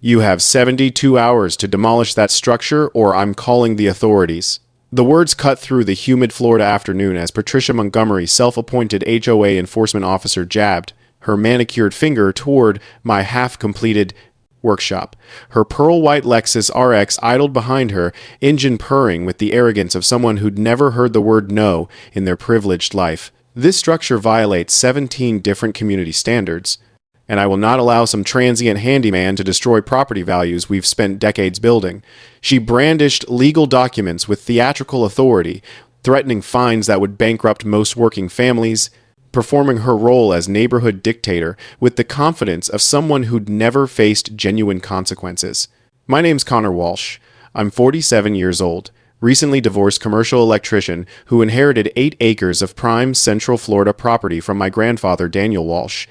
You have 72 hours to demolish that structure or I'm calling the authorities. The words cut through the humid Florida afternoon as Patricia Montgomery, self-appointed HOA enforcement officer, jabbed her manicured finger toward my half-completed workshop. Her pearl-white Lexus RX idled behind her, engine purring with the arrogance of someone who'd never heard the word no in their privileged life. This structure violates 17 different community standards, and I will not allow some transient handyman to destroy property values we've spent decades building. She brandished legal documents with theatrical authority, threatening fines that would bankrupt most working families, performing her role as neighborhood dictator with the confidence of someone who'd never faced genuine consequences. My name's Connor Walsh. I'm 47 years old, recently divorced commercial electrician who inherited 8 acres of prime Central Florida property from my grandfather, Daniel Walsh.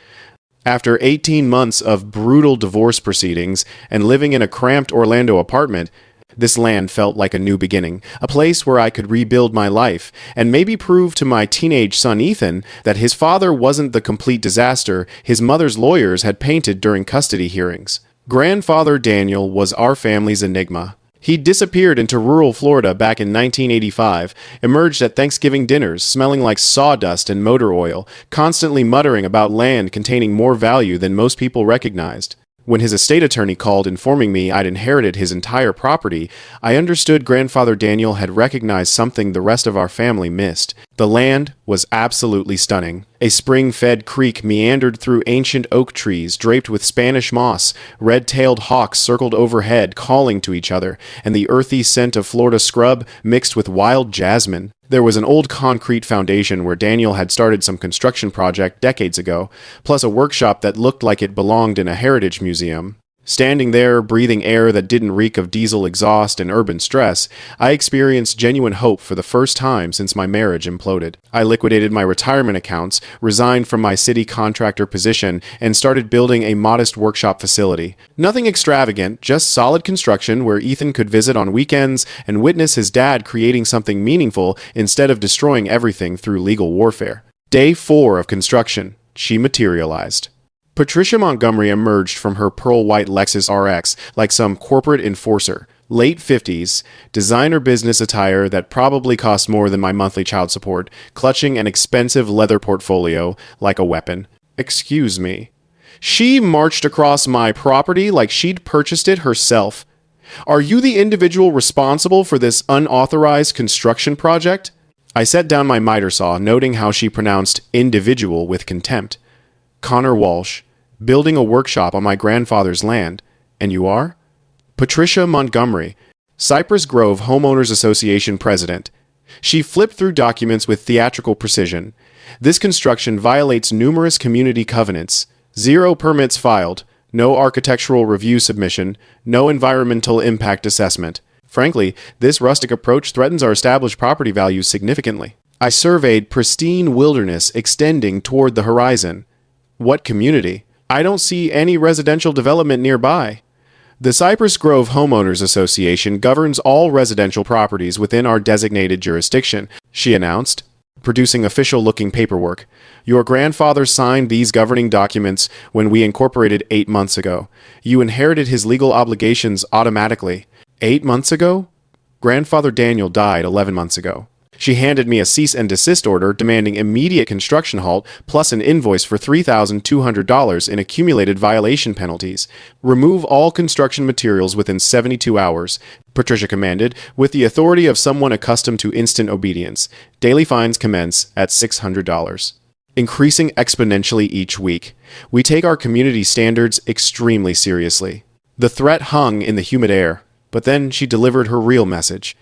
After 18 months of brutal divorce proceedings and living in a cramped Orlando apartment, this land felt like a new beginning, a place where I could rebuild my life and maybe prove to my teenage son Ethan that his father wasn't the complete disaster his mother's lawyers had painted during custody hearings. Grandfather Daniel was our family's enigma. He disappeared into rural Florida back in 1985, emerged at Thanksgiving dinners smelling like sawdust and motor oil, constantly muttering about land containing more value than most people recognized. When his estate attorney called informing me I'd inherited his entire property, I understood Grandfather Daniel had recognized something the rest of our family missed. The land was absolutely stunning. A spring-fed creek meandered through ancient oak trees draped with Spanish moss, red-tailed hawks circled overhead calling to each other, and the earthy scent of Florida scrub mixed with wild jasmine. There was an old concrete foundation where Daniel had started some construction project decades ago, plus a workshop that looked like it belonged in a heritage museum. Standing there, breathing air that didn't reek of diesel exhaust and urban stress, I experienced genuine hope for the first time since my marriage imploded. I liquidated my retirement accounts, resigned from my city contractor position, and started building a modest workshop facility. Nothing extravagant, just solid construction where Ethan could visit on weekends and witness his dad creating something meaningful instead of destroying everything through legal warfare. Day 4 of construction. She materialized. Patricia Montgomery emerged from her pearl-white Lexus RX like some corporate enforcer. Late 50s, designer business attire that probably cost more than my monthly child support, clutching an expensive leather portfolio like a weapon. Excuse me. She marched across my property like she'd purchased it herself. Are you the individual responsible for this unauthorized construction project? I set down my miter saw, noting how she pronounced individual with contempt. Connor Walsh, building a workshop on my grandfather's land. And you are? Patricia Montgomery, Cypress Grove Homeowners Association president. She flipped through documents with theatrical precision. This construction violates numerous community covenants. 0 permits filed, no architectural review submission, no environmental impact assessment. Frankly, this rustic approach threatens our established property values significantly. I surveyed pristine wilderness extending toward the horizon. What community? I don't see any residential development nearby. The Cypress Grove Homeowners Association governs all residential properties within our designated jurisdiction, she announced, producing official-looking paperwork. Your grandfather signed these governing documents when we incorporated 8 months ago. You inherited his legal obligations automatically. 8 months ago? Grandfather Daniel died 11 months ago. She handed me a cease and desist order demanding immediate construction halt plus an invoice for $3,200 in accumulated violation penalties. Remove all construction materials within 72 hours, Patricia commanded, with the authority of someone accustomed to instant obedience. Daily fines commence at $600. Increasing exponentially each week. We take our community standards extremely seriously. The threat hung in the humid air, but then she delivered her real message.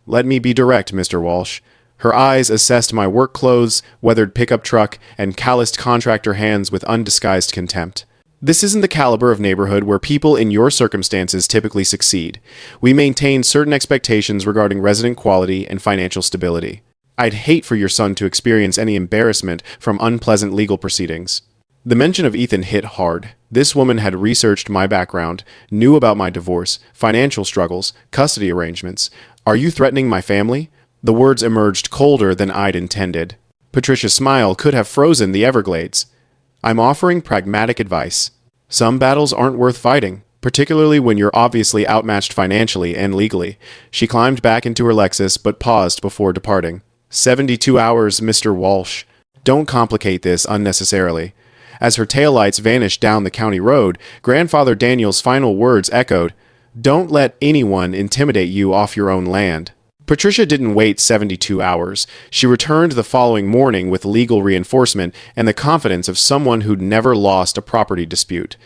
Let me be direct, Mr. Walsh. Her eyes assessed my work clothes, weathered pickup truck, and calloused contractor hands with undisguised contempt. This isn't the caliber of neighborhood where people in your circumstances typically succeed. We maintain certain expectations regarding resident quality and financial stability. I'd hate for your son to experience any embarrassment from unpleasant legal proceedings. The mention of Ethan hit hard. This woman had researched my background, knew about my divorce, financial struggles, custody arrangements. Are you threatening my family? The words emerged colder than I'd intended. Patricia's smile could have frozen the Everglades. I'm offering pragmatic advice. Some battles aren't worth fighting. particularly when you're obviously outmatched financially and legally. She climbed back into her Lexus, but paused before departing. 72 hours, Mr. Walsh. Don't complicate this unnecessarily. As her taillights vanished down the county road, Grandfather Daniel's final words echoed, "Don't let anyone intimidate you off your own land." Patricia didn't wait 72 hours. She returned the following morning with legal reinforcement and the confidence of someone who'd never lost a property dispute.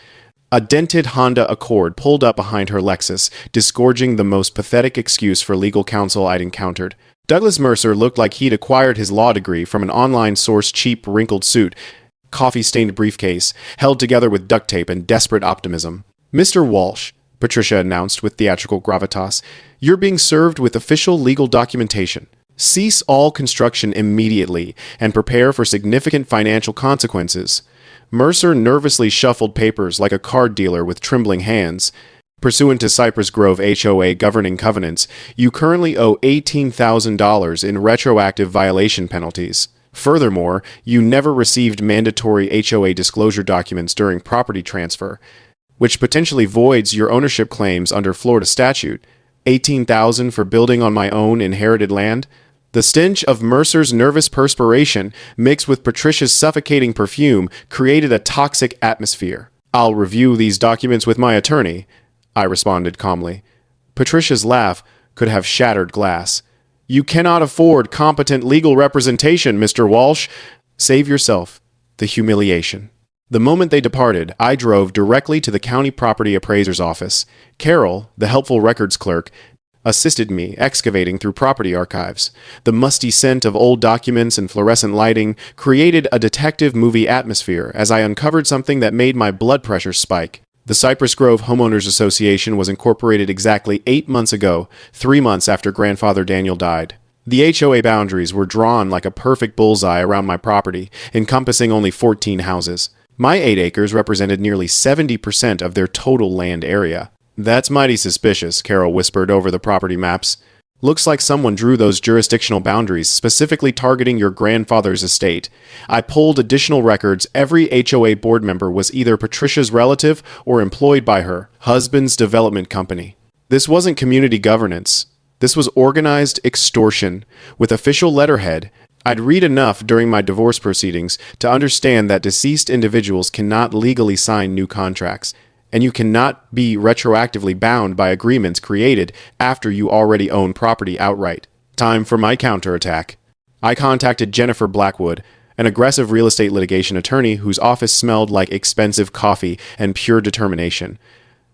A dented Honda Accord pulled up behind her Lexus, disgorging the most pathetic excuse for legal counsel I'd encountered. Douglas Mercer looked like he'd acquired his law degree from an online-sourced cheap, wrinkled suit, coffee-stained briefcase, held together with duct tape and desperate optimism. "Mr. Walsh," Patricia announced with theatrical gravitas, "you're being served with official legal documentation. Cease all construction immediately and prepare for significant financial consequences." Mercer nervously shuffled papers like a card dealer with trembling hands. "Pursuant to Cypress Grove HOA governing covenants, you currently owe $18,000 in retroactive violation penalties. Furthermore, you never received mandatory HOA disclosure documents during property transfer, which potentially voids your ownership claims under Florida statute. $18,000 for building on my own inherited land?" The stench of Mercer's nervous perspiration, mixed with Patricia's suffocating perfume, created a toxic atmosphere. "I'll review these documents with my attorney," I responded calmly. Patricia's laugh could have shattered glass. "You cannot afford competent legal representation, Mr. Walsh. Save yourself the humiliation." The moment they departed, I drove directly to the county property appraiser's office. Carol, the helpful records clerk, assisted me excavating through property archives. The musty scent of old documents and fluorescent lighting created a detective movie atmosphere as I uncovered something that made my blood pressure spike. The Cypress Grove Homeowners Association was incorporated exactly 8 months ago, 3 months after Grandfather Daniel died. The HOA boundaries were drawn like a perfect bullseye around my property, encompassing only 14 houses. My 8 acres represented nearly 70% of their total land area. "That's mighty suspicious," Carol whispered over the property maps. "Looks like someone drew those jurisdictional boundaries, specifically targeting your grandfather's estate." I pulled additional records. Every HOA board member was either Patricia's relative or employed by her husband's development company. This wasn't community governance. This was organized extortion, with official letterhead. I'd read enough during my divorce proceedings to understand that deceased individuals cannot legally sign new contracts, and you cannot be retroactively bound by agreements created after you already own property outright. Time for my counterattack. I contacted Jennifer Blackwood, an aggressive real estate litigation attorney whose office smelled like expensive coffee and pure determination.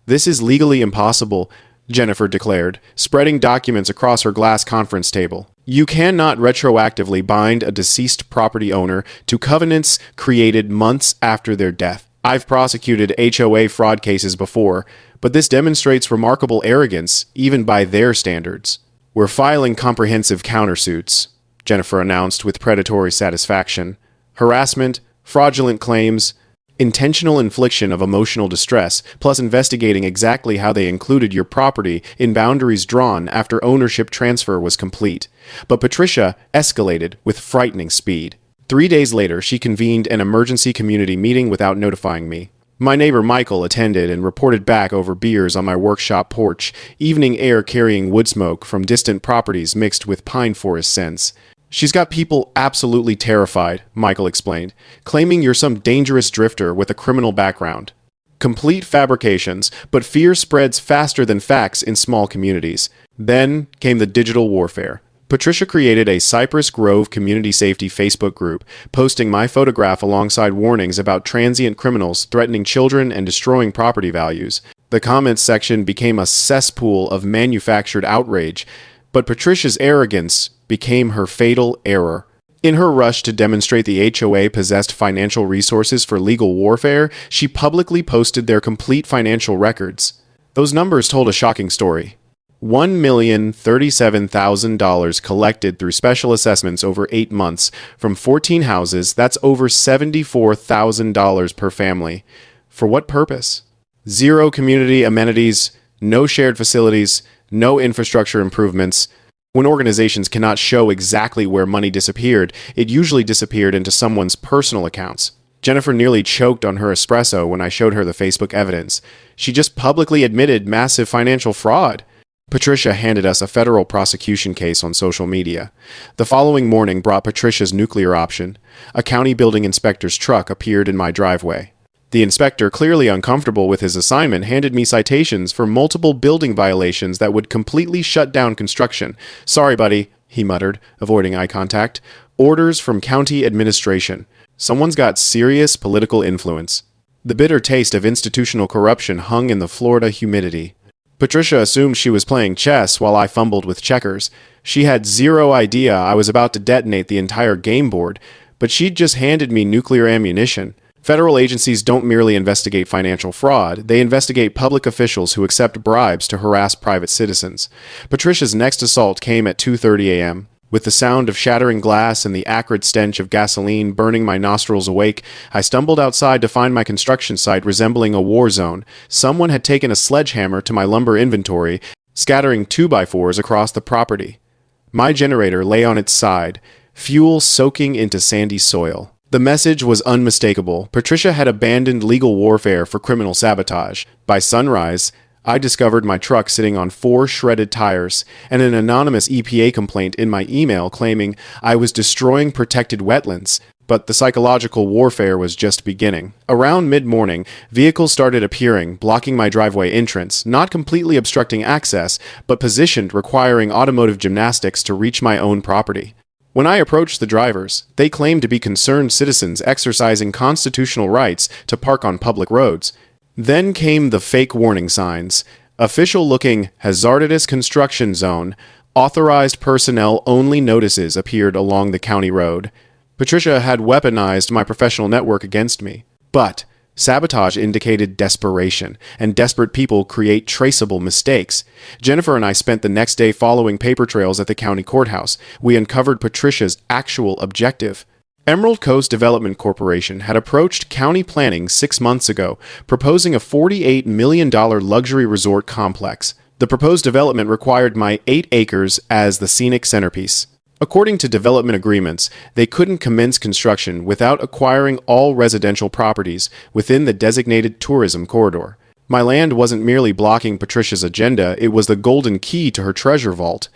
"This is legally impossible," Jennifer declared, spreading documents across her glass conference table. "You cannot retroactively bind a deceased property owner to covenants created months after their death. I've prosecuted HOA fraud cases before, but this demonstrates remarkable arrogance, even by their standards." "We're filing comprehensive countersuits," Jennifer announced with predatory satisfaction. "Harassment, fraudulent claims, intentional infliction of emotional distress, plus investigating exactly how they included your property in boundaries drawn after ownership transfer was complete." But Patricia escalated with frightening speed. 3 days later, she convened an emergency community meeting without notifying me. My neighbor Michael attended and reported back over beers on my workshop porch, evening air carrying wood smoke from distant properties mixed with pine forest scents. "She's got people absolutely terrified," Michael explained, "claiming you're some dangerous drifter with a criminal background." Complete fabrications, but fear spreads faster than facts in small communities. Then came the digital warfare. Patricia created a Cypress Grove Community Safety Facebook group, posting my photograph alongside warnings about transient criminals threatening children and destroying property values. The comments section became a cesspool of manufactured outrage, but Patricia's arrogance became her fatal error. In her rush to demonstrate the HOA possessed financial resources for legal warfare, she publicly posted their complete financial records. Those numbers told a shocking story. $1,037,000 collected through special assessments over 8 months from 14 houses. That's over $74,000 per family. For what purpose? Zero community amenities, no shared facilities, no infrastructure improvements. When organizations cannot show exactly where money disappeared, it usually disappeared into someone's personal accounts. Jennifer nearly choked on her espresso when I showed her the Facebook evidence. She just publicly admitted massive financial fraud. Patricia handed us a federal prosecution case on social media. The following morning brought Patricia's nuclear option. A county building inspector's truck appeared in my driveway. The inspector, clearly uncomfortable with his assignment, handed me citations for multiple building violations that would completely shut down construction. "Sorry, buddy," he muttered, avoiding eye contact. "Orders from county administration. Someone's got serious political influence." The bitter taste of institutional corruption hung in the Florida humidity. Patricia assumed she was playing chess while I fumbled with checkers. She had zero idea I was about to detonate the entire game board, but she'd just handed me nuclear ammunition. Federal agencies don't merely investigate financial fraud, they investigate public officials who accept bribes to harass private citizens. Patricia's next assault came at 2:30 a.m. With the sound of shattering glass and the acrid stench of gasoline burning my nostrils awake, I stumbled outside to find my construction site resembling a war zone. Someone had taken a sledgehammer to my lumber inventory, scattering 2x4s across the property. My generator lay on its side, fuel soaking into sandy soil. The message was unmistakable. Patricia had abandoned legal warfare for criminal sabotage. By sunrise, I discovered my truck sitting on 4 shredded tires and an anonymous EPA complaint in my email claiming I was destroying protected wetlands, but the psychological warfare was just beginning. Around mid-morning, vehicles started appearing, blocking my driveway entrance, not completely obstructing access, but positioned requiring automotive gymnastics to reach my own property. When I approached the drivers, they claimed to be concerned citizens exercising constitutional rights to park on public roads. Then came the fake warning signs. Official-looking hazardous construction zone, authorized personnel only notices appeared along the county road. Patricia had weaponized my professional network against me. But sabotage indicated desperation, and desperate people create traceable mistakes. Jennifer and I spent the next day following paper trails at the county courthouse. We uncovered Patricia's actual objective. Emerald Coast Development Corporation had approached county planning 6 months ago, proposing a $48 million luxury resort complex. The proposed development required my 8 acres as the scenic centerpiece. According to development agreements, they couldn't commence construction without acquiring all residential properties within the designated tourism corridor. My land wasn't merely blocking Patricia's agenda, it was the golden key to her treasure vault.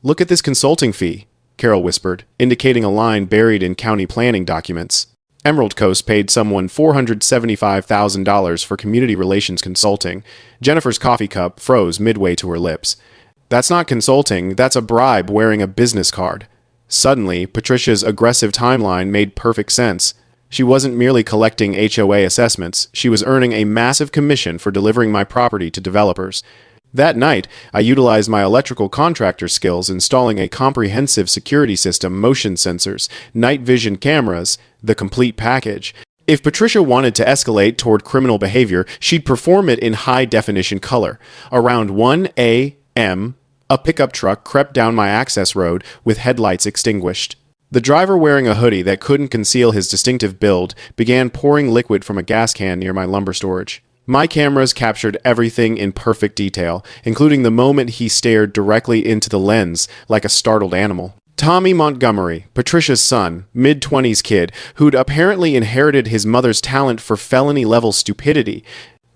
"Look at this consulting fee," Carol whispered, indicating a line buried in county planning documents. Emerald Coast paid someone $475,000 for community relations consulting. Jennifer's coffee cup froze midway to her lips. "That's not consulting, that's a bribe wearing a business card." Suddenly, Patricia's aggressive timeline made perfect sense. She wasn't merely collecting HOA assessments, she was earning a massive commission for delivering my property to developers. That night, I utilized my electrical contractor skills installing a comprehensive security system, motion sensors, night vision cameras, the complete package. If Patricia wanted to escalate toward criminal behavior, she'd perform it in high-definition color. Around 1 a.m., a pickup truck crept down my access road with headlights extinguished. The driver, wearing a hoodie that couldn't conceal his distinctive build, began pouring liquid from a gas can near my lumber storage. My cameras captured everything in perfect detail, including the moment he stared directly into the lens like a startled animal. Tommy Montgomery, Patricia's son, mid-20s kid, who'd apparently inherited his mother's talent for felony-level stupidity.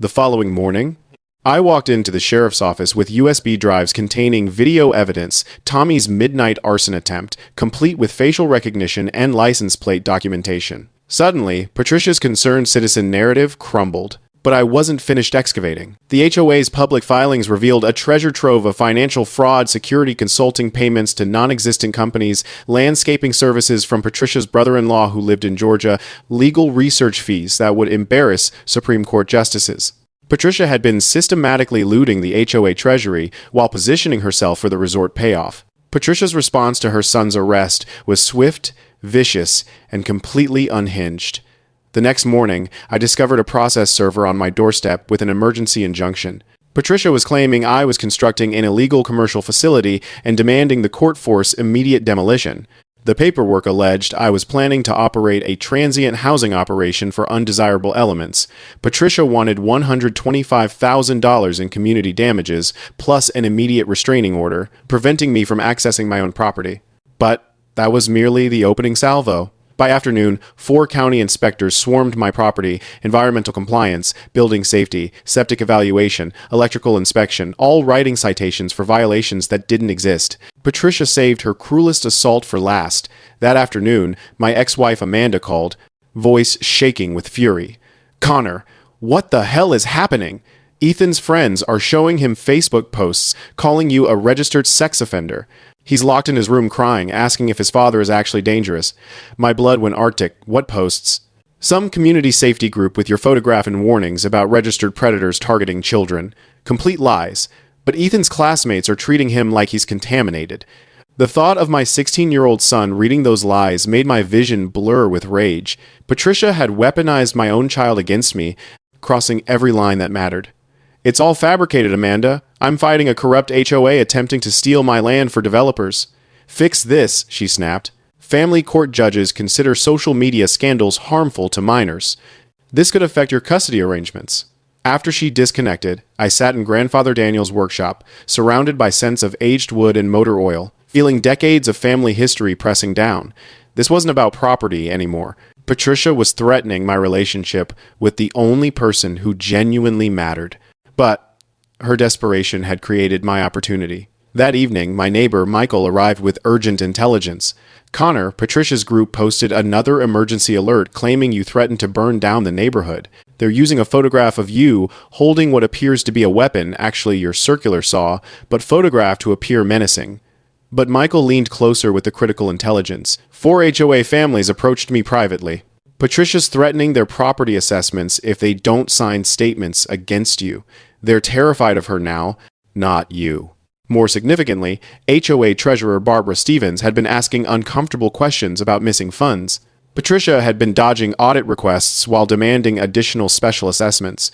The following morning, I walked into the sheriff's office with USB drives containing video evidence, Tommy's midnight arson attempt, complete with facial recognition and license plate documentation. Suddenly, Patricia's concerned citizen narrative crumbled. But I wasn't finished excavating. The HOA's public filings revealed a treasure trove of financial fraud, security consulting payments to non-existent companies, landscaping services from Patricia's brother-in-law who lived in Georgia, legal research fees that would embarrass Supreme Court justices. Patricia had been systematically looting the HOA treasury while positioning herself for the resort payoff. Patricia's response to her son's arrest was swift, vicious, and completely unhinged. The next morning, I discovered a process server on my doorstep with an emergency injunction. Patricia was claiming I was constructing an illegal commercial facility and demanding the court force immediate demolition. The paperwork alleged I was planning to operate a transient housing operation for undesirable elements. Patricia wanted $125,000 in community damages, plus an immediate restraining order, preventing me from accessing my own property. But that was merely the opening salvo. By afternoon, 4 county inspectors swarmed my property: environmental compliance, building safety, septic evaluation, electrical inspection, all writing citations for violations that didn't exist. Patricia saved her cruelest assault for last. That afternoon, my ex-wife Amanda called, voice shaking with fury. "Connor, what the hell is happening? Ethan's friends are showing him Facebook posts calling you a registered sex offender. He's locked in his room crying, asking if his father is actually dangerous." My blood went arctic. What posts? Some community safety group with your photograph and warnings about registered predators targeting children. Complete lies. But Ethan's classmates are treating him like he's contaminated. The thought of my 16-year-old son reading those lies made my vision blur with rage. Patricia had weaponized my own child against me, crossing every line that mattered. "It's all fabricated, Amanda. I'm fighting a corrupt HOA attempting to steal my land for developers." "Fix this," she snapped. "Family court judges consider social media scandals harmful to minors. This could affect your custody arrangements." After she disconnected, I sat in Grandfather Daniel's workshop, surrounded by scents of aged wood and motor oil, feeling decades of family history pressing down. This wasn't about property anymore. Patricia was threatening my relationship with the only person who genuinely mattered. But her desperation had created my opportunity. That evening, my neighbor Michael arrived with urgent intelligence. "Connor, Patricia's group posted another emergency alert claiming you threatened to burn down the neighborhood. They're using a photograph of you holding what appears to be a weapon, actually your circular saw, but photographed to appear menacing." But Michael leaned closer with the critical intelligence. 4 HOA families approached me privately. Patricia's threatening their property assessments if they don't sign statements against you. They're terrified of her now, not you. More significantly, HOA Treasurer Barbara Stevens had been asking uncomfortable questions about missing funds. Patricia had been dodging audit requests while demanding additional special assessments.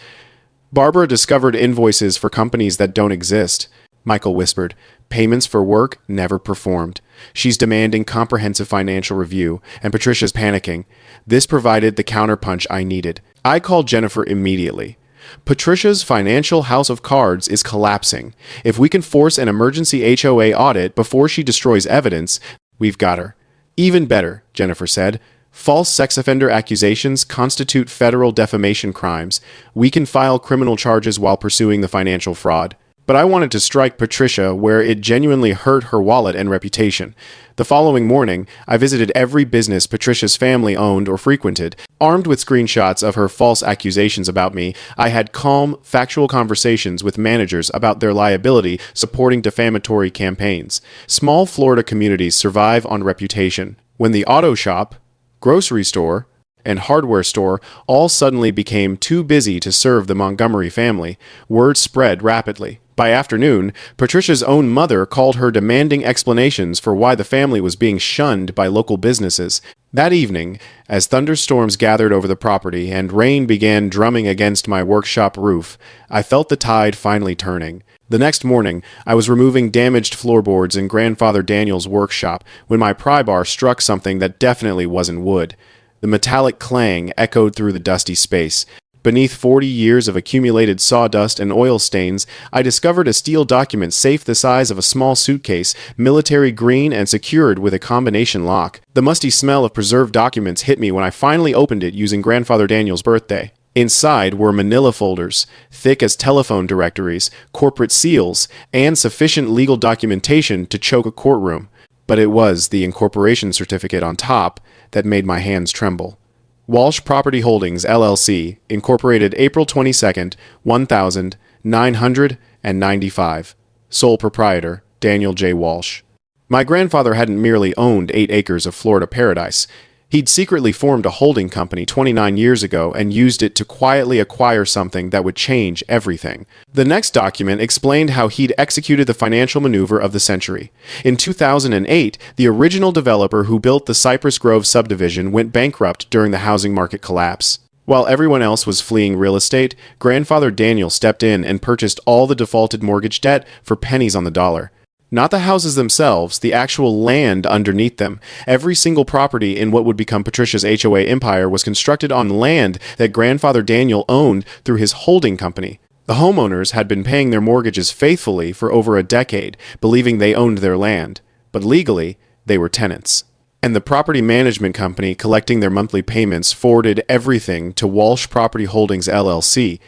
"Barbara discovered invoices for companies that don't exist," Michael whispered. "Payments for work never performed. She's demanding comprehensive financial review, and Patricia's panicking." This provided the counterpunch I needed. I called Jennifer immediately. "Patricia's financial house of cards is collapsing. If we can force an emergency HOA audit before she destroys evidence, we've got her." "Even better," Jennifer said. "False sex offender accusations constitute federal defamation crimes. We can file criminal charges while pursuing the financial fraud." But I wanted to strike Patricia where it genuinely hurt her wallet and reputation. The following morning, I visited every business Patricia's family owned or frequented. Armed with screenshots of her false accusations about me, I had calm, factual conversations with managers about their liability supporting defamatory campaigns. Small Florida communities survive on reputation. When the auto shop, grocery store, and hardware store all suddenly became too busy to serve the Montgomery family, word spread rapidly. By afternoon, Patricia's own mother called her demanding explanations for why the family was being shunned by local businesses. That evening, as thunderstorms gathered over the property and rain began drumming against my workshop roof, I felt the tide finally turning. The next morning, I was removing damaged floorboards in Grandfather Daniel's workshop when my pry bar struck something that definitely wasn't wood. The metallic clang echoed through the dusty space. Beneath 40 years of accumulated sawdust and oil stains, I discovered a steel document safe the size of a small suitcase, military green and secured with a combination lock. The musty smell of preserved documents hit me when I finally opened it using Grandfather Daniel's birthday. Inside were manila folders, thick as telephone directories, corporate seals, and sufficient legal documentation to choke a courtroom. But it was the incorporation certificate on top that made my hands tremble. Walsh Property Holdings, LLC, incorporated April 22, 1995. Sole proprietor, Daniel J. Walsh. My grandfather hadn't merely owned 8 acres of Florida paradise. He'd secretly formed a holding company 29 years ago and used it to quietly acquire something that would change everything. The next document explained how he'd executed the financial maneuver of the century. In 2008, the original developer who built the Cypress Grove subdivision went bankrupt during the housing market collapse. While everyone else was fleeing real estate, Grandfather Daniel stepped in and purchased all the defaulted mortgage debt for pennies on the dollar. Not the houses themselves, the actual land underneath them. Every single property in what would become Patricia's HOA empire was constructed on land that Grandfather Daniel owned through his holding company. The homeowners had been paying their mortgages faithfully for over a decade, believing they owned their land. But legally, they were tenants. and the property management company collecting their monthly payments forwarded everything to Walsh Property Holdings LLC.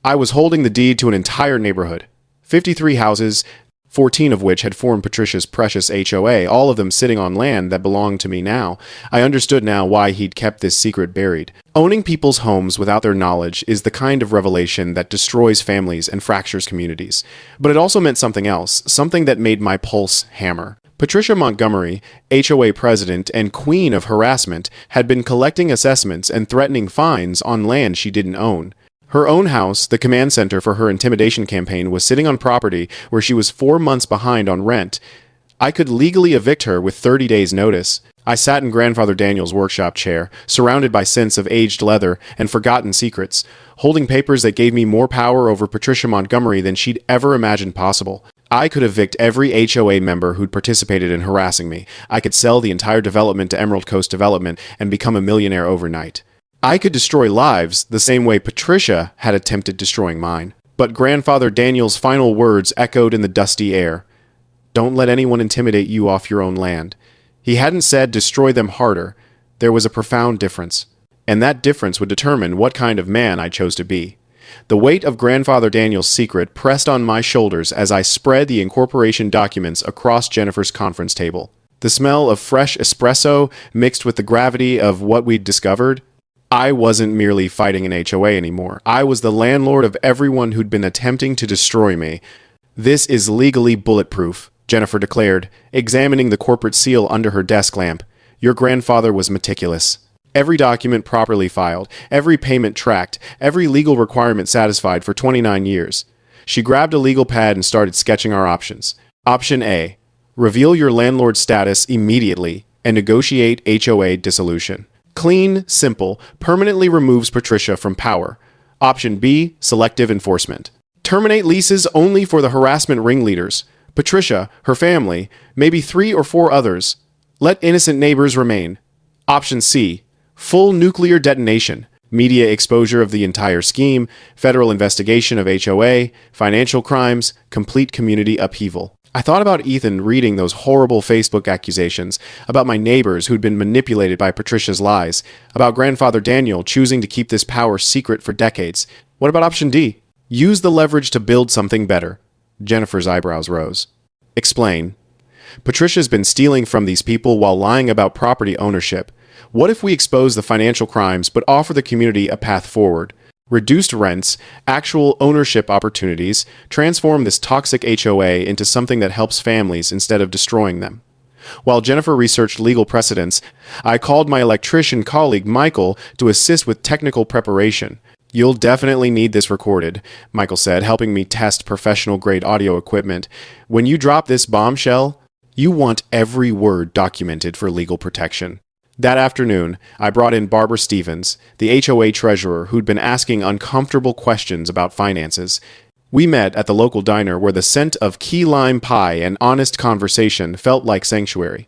I was holding the deed to an entire neighborhood, 53 houses, 14 of which had formed Patricia's precious HOA, all of them sitting on land that belonged to me now. I understood now why he'd kept this secret buried. Owning people's homes without their knowledge is the kind of revelation that destroys families and fractures communities. But it also meant something else, something that made my pulse hammer. Patricia Montgomery, HOA president and queen of harassment, had been collecting assessments and threatening fines on land she didn't own. Her own house, the command center for her intimidation campaign, was sitting on property where she was 4 months behind on rent. I could legally evict her with 30 days' notice. I sat in Grandfather Daniel's workshop chair, surrounded by scents of aged leather and forgotten secrets, holding papers that gave me more power over Patricia Montgomery than she'd ever imagined possible. I could evict every HOA member who'd participated in harassing me. I could sell the entire development to Emerald Coast Development and become a millionaire overnight. I could destroy lives the same way Patricia had attempted destroying mine. But Grandfather Daniel's final words echoed in the dusty air. Don't let anyone intimidate you off your own land. He hadn't said destroy them harder. There was a profound difference. And that difference would determine what kind of man I chose to be. The weight of Grandfather Daniel's secret pressed on my shoulders as I spread the incorporation documents across Jennifer's conference table. The smell of fresh espresso mixed with the gravity of what we'd discovered. I wasn't merely fighting an HOA anymore. I was the landlord of everyone who'd been attempting to destroy me. This is legally bulletproof, Jennifer declared, examining the corporate seal under her desk lamp. Your grandfather was meticulous. Every document properly filed, every payment tracked, every legal requirement satisfied for 29 years. She grabbed a legal pad and started sketching our options. Option A, reveal your landlord status immediately and negotiate HOA dissolution. Clean, simple, permanently removes Patricia from power. Option B, selective enforcement. Terminate leases only for the harassment ringleaders. Patricia, her family, maybe 3 or 4 others. Let innocent neighbors remain. Option C, full nuclear detonation. Media exposure of the entire scheme, federal investigation of HOA, financial crimes, complete community upheaval. I thought about Ethan reading those horrible Facebook accusations, about my neighbors who'd been manipulated by Patricia's lies, about Grandfather Daniel choosing to keep this power secret for decades. What about option D? Use the leverage to build something better. Jennifer's eyebrows rose. Explain. Patricia's been stealing from these people while lying about property ownership. What if we expose the financial crimes but offer the community a path forward? Reduced rents, actual ownership opportunities, transform this toxic HOA into something that helps families instead of destroying them. While Jennifer researched legal precedents, I called my electrician colleague Michael to assist with technical preparation. You'll definitely need this recorded, Michael said, helping me test professional-grade audio equipment. When you drop this bombshell, you want every word documented for legal protection. That afternoon, I brought in Barbara Stevens, the HOA treasurer who'd been asking uncomfortable questions about finances. We met at the local diner where the scent of key lime pie and honest conversation felt like sanctuary.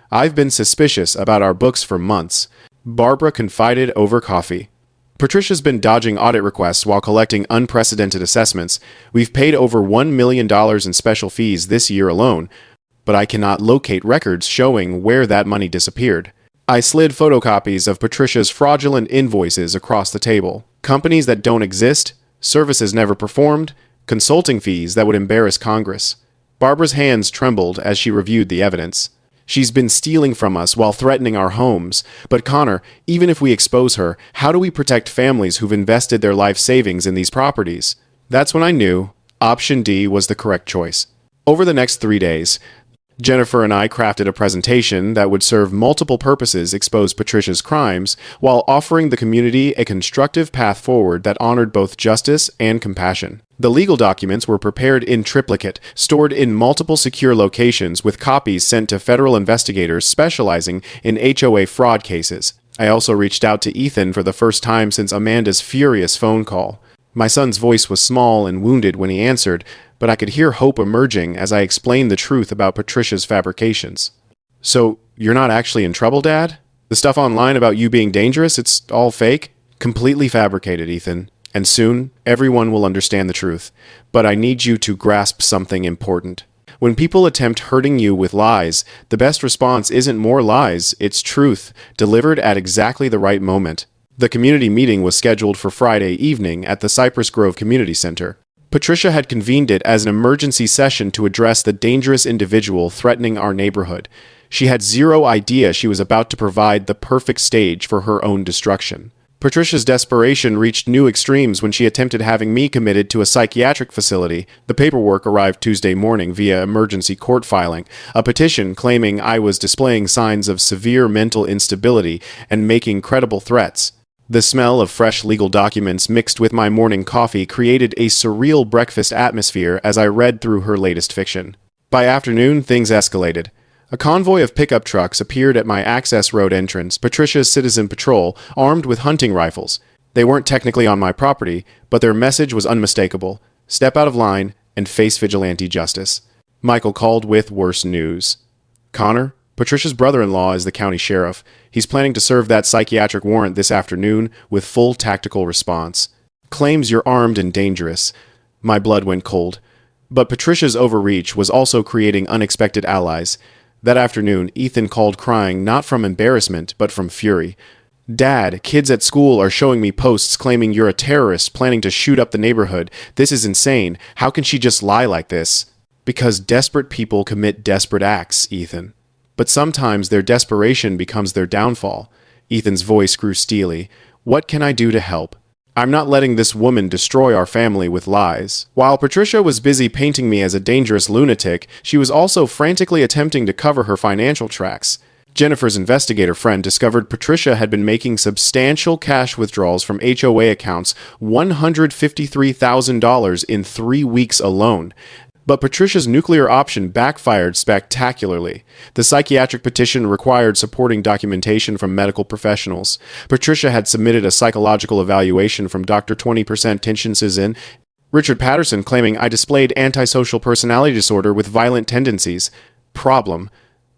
I've been suspicious about our books for months. Barbara confided over coffee. Patricia's been dodging audit requests while collecting unprecedented assessments. We've paid over $1 million in special fees this year alone, but I cannot locate records showing where that money disappeared. I slid photocopies of Patricia's fraudulent invoices across the table. Companies that don't exist, services never performed, consulting fees that would embarrass Congress. Barbara's hands trembled as she reviewed the evidence. She's been stealing from us while threatening our homes. But Connor, even if we expose her, how do we protect families who've invested their life savings in these properties? That's when I knew option D was the correct choice. Over the next 3 days, Jennifer and I crafted a presentation that would serve multiple purposes, expose Patricia's crimes, while offering the community a constructive path forward that honored both justice and compassion. The legal documents were prepared in triplicate, stored in multiple secure locations, with copies sent to federal investigators specializing in HOA fraud cases. I also reached out to Ethan for the first time since Amanda's furious phone call. My son's voice was small and wounded when he answered, but I could hear hope emerging as I explained the truth about Patricia's fabrications. So, you're not actually in trouble, Dad? The stuff online about you being dangerous, it's all fake? Completely fabricated, Ethan. And soon, everyone will understand the truth. But I need you to grasp something important. When people attempt hurting you with lies, the best response isn't more lies, it's truth, delivered at exactly the right moment. The community meeting was scheduled for Friday evening at the Cypress Grove Community Center. Patricia had convened it as an emergency session to address the dangerous individual threatening our neighborhood. She had zero idea she was about to provide the perfect stage for her own destruction. Patricia's desperation reached new extremes when she attempted having me committed to a psychiatric facility. The paperwork arrived Tuesday morning via emergency court filing, a petition claiming I was displaying signs of severe mental instability and making credible threats. The smell of fresh legal documents mixed with my morning coffee created a surreal breakfast atmosphere as I read through her latest fiction. By afternoon, things escalated. A convoy of pickup trucks appeared at my access road entrance, Patricia's Citizen Patrol, armed with hunting rifles. They weren't technically on my property, but their message was unmistakable. Step out of line and face vigilante justice. Michael called with worse news. Connor, Patricia's brother-in-law, is the county sheriff. He's planning to serve that psychiatric warrant this afternoon with full tactical response. Claims you're armed and dangerous. My blood went cold. But Patricia's overreach was also creating unexpected allies. That afternoon, Ethan called crying not from embarrassment, but from fury. Dad, kids at school are showing me posts claiming you're a terrorist planning to shoot up the neighborhood. This is insane. How can she just lie like this? Because desperate people commit desperate acts, Ethan. But sometimes their desperation becomes their downfall. Ethan's voice grew steely. What can I do to help? I'm not letting this woman destroy our family with lies. While Patricia was busy painting me as a dangerous lunatic, she was also frantically attempting to cover her financial tracks. Jennifer's investigator friend discovered Patricia had been making substantial cash withdrawals from HOA accounts, $153,000 in 3 weeks alone. But Patricia's nuclear option backfired spectacularly. The psychiatric petition required supporting documentation from medical professionals. Patricia had submitted a psychological evaluation from Dr. 20% Tinchinson, Richard Patterson, claiming I displayed antisocial personality disorder with violent tendencies. Problem: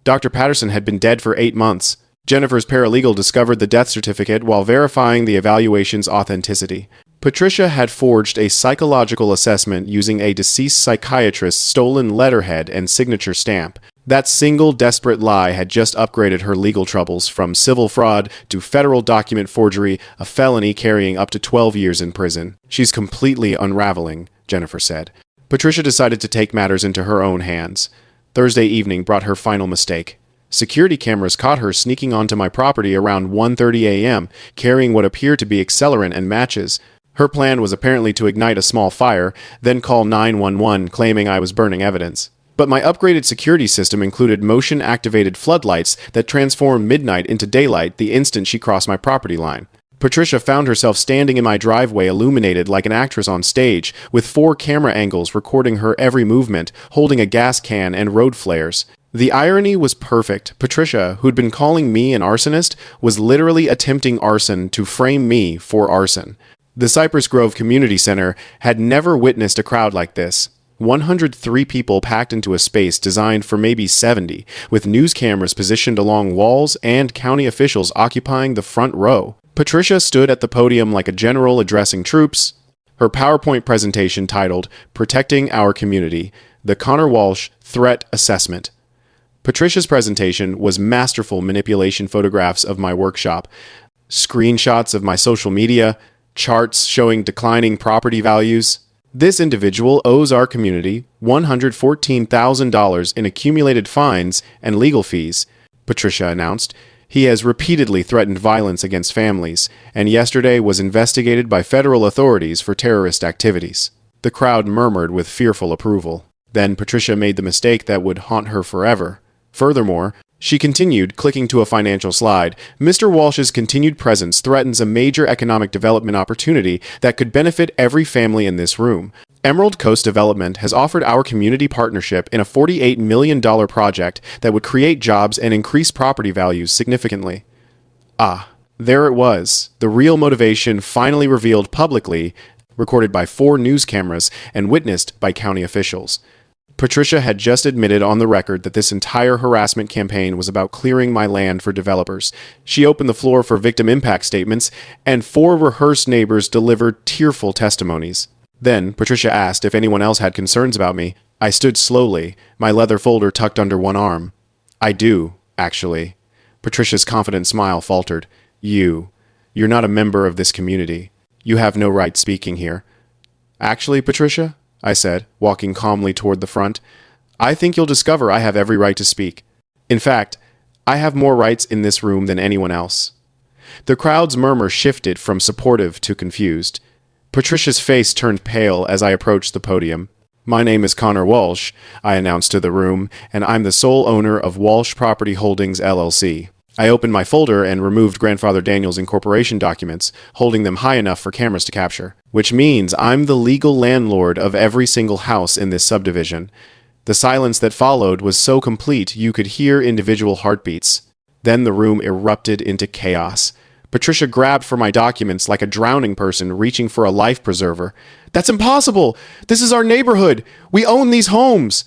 Dr. Patterson had been dead for 8 months. Jennifer's paralegal discovered the death certificate while verifying the evaluation's authenticity. Patricia had forged a psychological assessment using a deceased psychiatrist's stolen letterhead and signature stamp. That single desperate lie had just upgraded her legal troubles from civil fraud to federal document forgery, a felony carrying up to 12 years in prison. She's completely unraveling, Jennifer said. Patricia decided to take matters into her own hands. Thursday evening brought her final mistake. Security cameras caught her sneaking onto my property around 1:30 a.m., carrying what appeared to be accelerant and matches. Her plan was apparently to ignite a small fire, then call 911 claiming I was burning evidence. But my upgraded security system included motion-activated floodlights that transformed midnight into daylight the instant she crossed my property line. Patricia found herself standing in my driveway illuminated like an actress on stage, with 4 camera angles recording her every movement, holding a gas can and road flares. The irony was perfect. Patricia, who'd been calling me an arsonist, was literally attempting arson to frame me for arson. The Cypress Grove Community Center had never witnessed a crowd like this. 103 people packed into a space designed for maybe 70, with news cameras positioned along walls and county officials occupying the front row. Patricia stood at the podium like a general addressing troops. Her PowerPoint presentation titled, "Protecting Our Community, the Connor Walsh Threat Assessment." Patricia's presentation was masterful manipulation photographs of my workshop, screenshots of my social media, charts showing declining property values. This individual owes our community $114,000 in accumulated fines and legal fees, Patricia announced. He has repeatedly threatened violence against families, and yesterday was investigated by federal authorities for terrorist activities. The crowd murmured with fearful approval. Then Patricia made the mistake that would haunt her forever. Furthermore, she continued, clicking to a financial slide. Mr. Walsh's continued presence threatens a major economic development opportunity that could benefit every family in this room. Emerald Coast Development has offered our community partnership in a $48 million project that would create jobs and increase property values significantly. Ah, there it was. The real motivation finally revealed publicly, recorded by 4 news cameras and witnessed by county officials. Patricia had just admitted on the record that this entire harassment campaign was about clearing my land for developers. She opened the floor for victim impact statements, and 4 rehearsed neighbors delivered tearful testimonies. Then, Patricia asked if anyone else had concerns about me. I stood slowly, my leather folder tucked under one arm. I do, actually. Patricia's confident smile faltered. You're not a member of this community. You have no right speaking here. Actually, Patricia, I said, walking calmly toward the front, I think you'll discover I have every right to speak. In fact, I have more rights in this room than anyone else. The crowd's murmur shifted from supportive to confused. Patricia's face turned pale as I approached the podium. My name is Connor Walsh, I announced to the room, and I'm the sole owner of Walsh Property Holdings, LLC. I opened my folder and removed Grandfather Daniel's incorporation documents, holding them high enough for cameras to capture. Which means I'm the legal landlord of every single house in this subdivision. The silence that followed was so complete you could hear individual heartbeats. Then the room erupted into chaos. Patricia grabbed for my documents like a drowning person reaching for a life preserver. That's impossible! This is our neighborhood! We own these homes!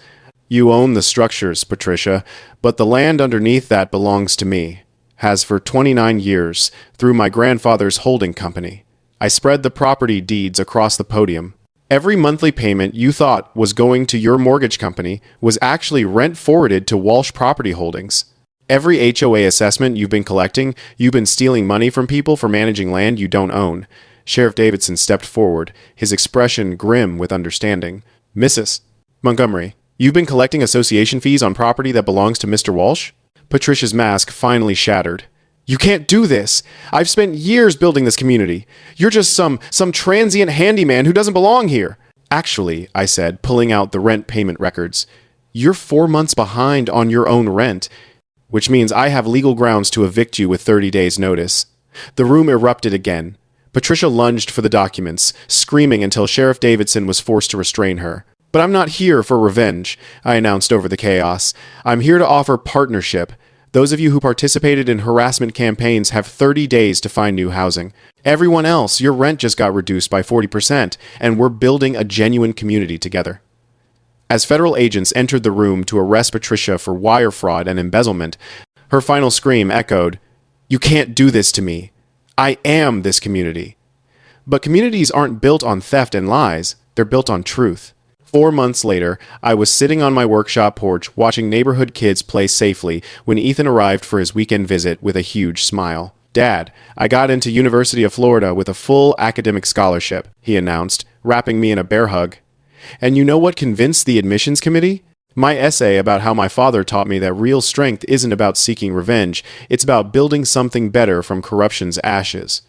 You own the structures, Patricia, but the land underneath that belongs to me. Has for 29 years, through my grandfather's holding company. I spread the property deeds across the podium. Every monthly payment you thought was going to your mortgage company was actually rent-forwarded to Walsh Property Holdings. Every HOA assessment you've been collecting, you've been stealing money from people for managing land you don't own. Sheriff Davidson stepped forward, his expression grim with understanding. Mrs. Montgomery, you've been collecting association fees on property that belongs to Mr. Walsh? Patricia's mask finally shattered. You can't do this. I've spent years building this community. You're just some transient handyman who doesn't belong here. Actually, I said, pulling out the rent payment records, you're 4 months behind on your own rent, which means I have legal grounds to evict you with 30 days' notice. The room erupted again. Patricia lunged for the documents, screaming until Sheriff Davidson was forced to restrain her. But I'm not here for revenge, I announced over the chaos. I'm here to offer partnership. Those of you who participated in harassment campaigns have 30 days to find new housing. Everyone else, your rent just got reduced by 40%, and we're building a genuine community together. As federal agents entered the room to arrest Patricia for wire fraud and embezzlement, her final scream echoed, "You can't do this to me. I am this community." But communities aren't built on theft and lies. They're built on truth. 4 months later, I was sitting on my workshop porch watching neighborhood kids play safely when Ethan arrived for his weekend visit with a huge smile. "Dad, I got into University of Florida with a full academic scholarship," he announced, wrapping me in a bear hug. "And you know what convinced the admissions committee? My essay about how my father taught me that real strength isn't about seeking revenge, it's about building something better from corruption's ashes."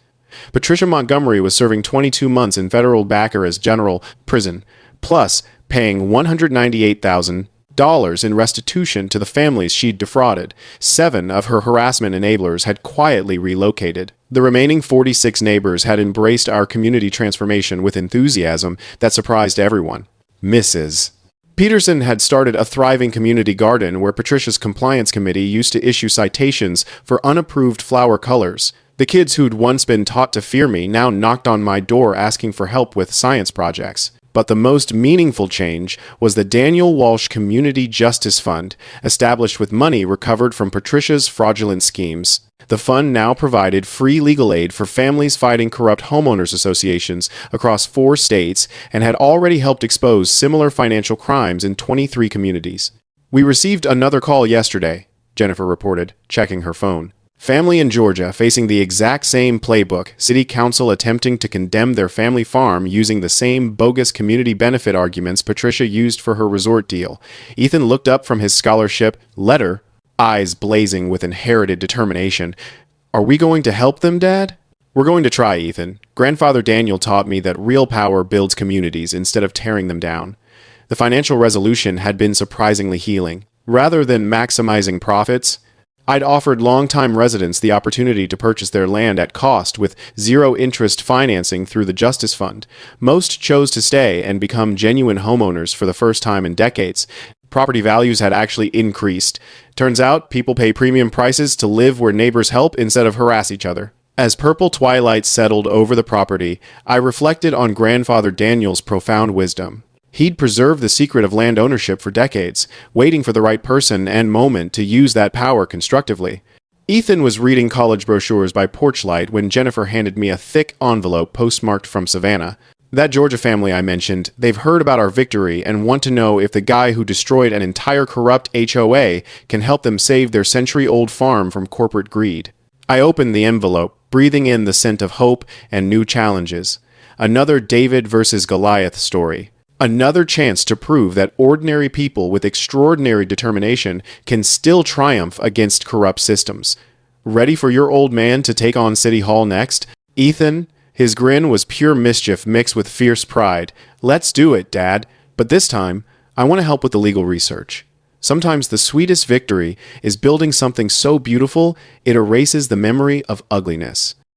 Patricia Montgomery was serving 22 months in federal Baccarat General Prison, plus paying $198,000 in restitution to the families she'd defrauded. 7 of her harassment enablers had quietly relocated. The remaining 46 neighbors had embraced our community transformation with enthusiasm that surprised everyone. Mrs. Peterson had started a thriving community garden where Patricia's compliance committee used to issue citations for unapproved flower colors. The kids who'd once been taught to fear me now knocked on my door asking for help with science projects. But the most meaningful change was the Daniel Walsh Community Justice Fund, established with money recovered from Patricia's fraudulent schemes. The fund now provided free legal aid for families fighting corrupt homeowners associations across 4 states and had already helped expose similar financial crimes in 23 communities. "We received another call yesterday," Jennifer reported, checking her phone. "Family in Georgia facing the exact same playbook, city council attempting to condemn their family farm using the same bogus community benefit arguments Patricia used for her resort deal." Ethan looked up from his scholarship letter, eyes blazing with inherited determination. "Are we going to help them, Dad?" "We're going to try, Ethan. Grandfather Daniel taught me that real power builds communities instead of tearing them down." The financial resolution had been surprisingly healing. Rather than maximizing profits, I'd offered longtime residents the opportunity to purchase their land at cost with zero-interest financing through the Justice Fund. Most chose to stay and become genuine homeowners for the first time in decades. Property values had actually increased. Turns out, people pay premium prices to live where neighbors help instead of harass each other. As purple twilight settled over the property, I reflected on Grandfather Daniel's profound wisdom. He'd preserved the secret of land ownership for decades, waiting for the right person and moment to use that power constructively. Ethan was reading college brochures by porch light when Jennifer handed me a thick envelope postmarked from Savannah. That Georgia family I mentioned, they've heard about our victory and want to know if the guy who destroyed an entire corrupt HOA can help them save their century-old farm from corporate greed. I opened the envelope, breathing in the scent of hope and new challenges. Another David versus Goliath story. Another chance to prove that ordinary people with extraordinary determination can still triumph against corrupt systems. Ready for your old man to take on City Hall next? Ethan? His grin was pure mischief mixed with fierce pride. Let's do it, Dad. But this time, I want to help with the legal research. Sometimes the sweetest victory is building something so beautiful it erases the memory of ugliness.